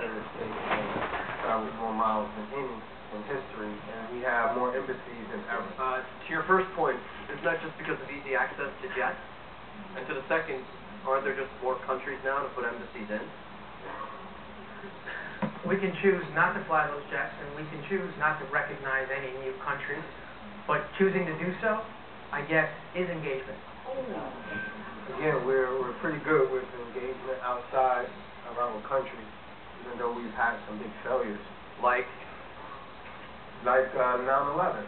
United States has traveled more miles than any in history, and we have more embassies than ever. To your first point, isn't that just because of easy access to jets? And to the second, aren't there just more countries now to put embassies in? We can choose not to fly those jets, and we can choose not to recognize any new countries, but choosing to do so, I guess, is engagement. Again, we're pretty good with engagement outside of our country, even though we've had some big failures. Like 9/11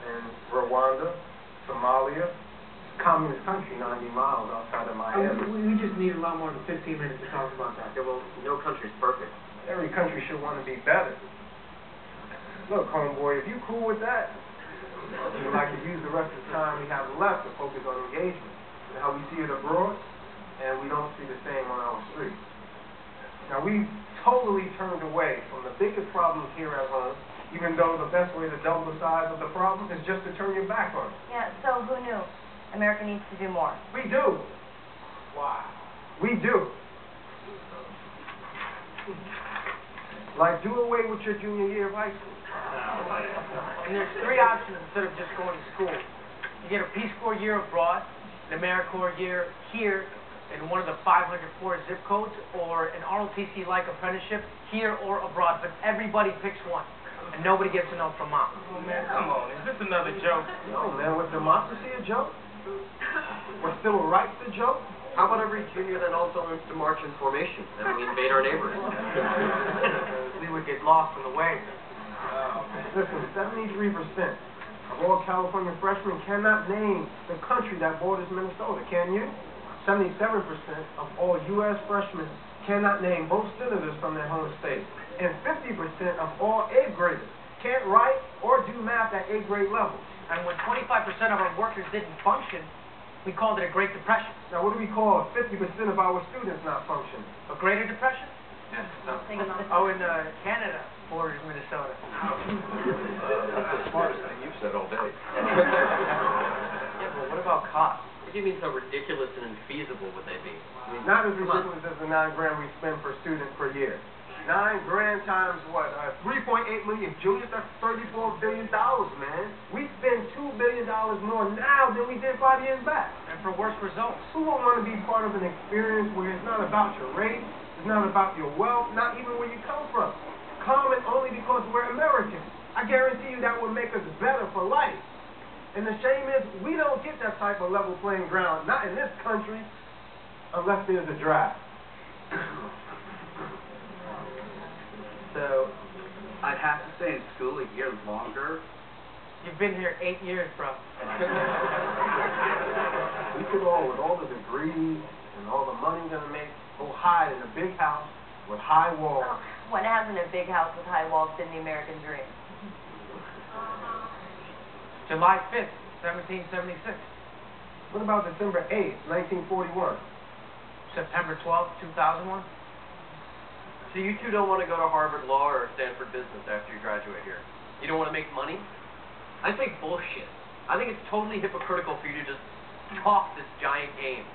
in Rwanda, Somalia, communist country 90 miles outside of Miami. We just need a lot more than 15 minutes to talk about that. Yeah, well, no country's perfect. Every country should want to be better. Look, homeboy, if you cool with that, we'd like to use the rest of the time we have left to focus on engagement and how we see it abroad, and we don't see the same on our streets. Now, we've totally turned away from the biggest problems here at home, even though the best way to double the size of the problem is just to turn your back on it. Yeah, so who knew? America needs to do more. We do. Why? We do. Like, do away with your junior year of high school. And there's three options instead of just going to school. You get a Peace Corps year abroad, an AmeriCorps year here in one of the 500 poorest zip codes, or an ROTC-like apprenticeship here or abroad. But everybody picks one, and nobody gets a note from mom. Oh, man, come on. Is this another joke? No, man, was democracy a joke? Was civil rights a joke? How about every junior then also learns to march in formation, and we invade our neighbors? We would get lost in the way. Listen, 73% of all California freshmen cannot name the country that borders Minnesota, can you? 77% of all U.S. freshmen cannot name both senators from their home state. And 50% of all 8th graders can't write or do math at 8th grade level. And when 25% of our workers didn't function, we called it a Great Depression. Now, what do we call 50% of our students not functioning? A Greater Depression? Oh, in Canada borders Minnesota. That's the smartest thing you've said all day. Yeah, but what about cost? What do you mean how ridiculous and infeasible would they be? I mean, not as ridiculous as the $9 grand we spend per student per year. $9 grand times what? 3.8 million juniors, that's $34 billion, man. We spend $2 billion more now than we did 5 years back. And for worse results. Who won't want to be part of an experience where it's not about your race, it's not about your wealth, not even where you come from? Common only because we're Americans. I guarantee you that will make us better for life. And the shame is, we don't get that type of level playing ground, not in this country, unless there's a draft. So, I'd have to stay in school a year longer. You've been here 8 years, bro. We could all, with all the degrees and all the money we're gonna make, go hide in a big house with high walls. Oh, what hasn't a big house with high walls been the American dream? July 5th, 1776. What about December 8th, 1941? September 12th, 2001. So you two don't want to go to Harvard Law or Stanford Business after you graduate here? You don't want to make money? I think bullshit. I think it's totally hypocritical for you to just talk this giant game.